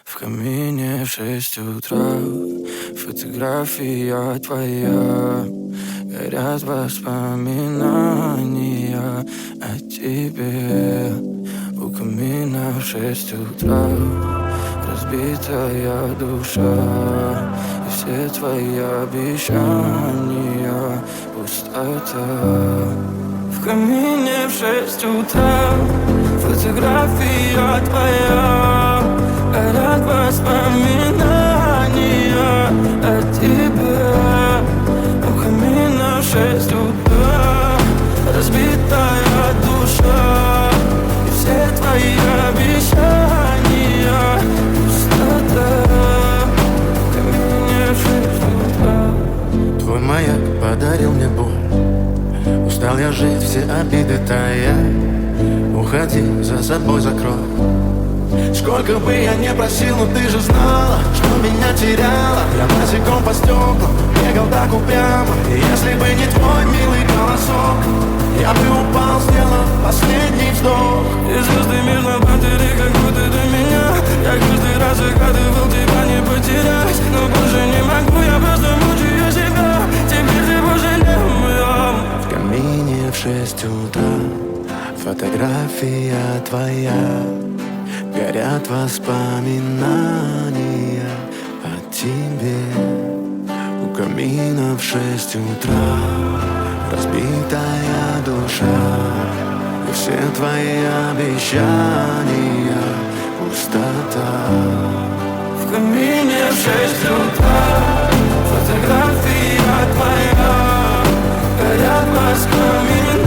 В камине в 6 утра фотография твоя. Горят воспоминания о тебе. У камина в 6 утра разбитая душа. И все твои обещания пустота. В камине в 6 утра фотография твоя. Горят воспоминания о тебе. У камина в 6 утра разбитая душа. И все твои обещания пустота. В камине в 6 утра. Твой маяк подарил мне боль. Устал я жить, все обиды тая. Уходи, за собой закрой. Сколько бы я не просил, но ты же знала, что меня теряла. Я босиком по стеклам бегал так упрямо. И если бы не твой милый голосок, я бы упал, сделав последний вздох. И звезды между пантеры, как будто до меня. Я каждый раз загадывал тебя не потерять. Но больше не могу, я просто мучаю себя. Теперь ты пожалел моем. В камине в 6 утра фотография твоя. Горят воспоминания о тебе. У камина в 6 утра разбитая душа. И все твои обещания пустота. В камине в 6 утра фотография твоя. Горят воспоминания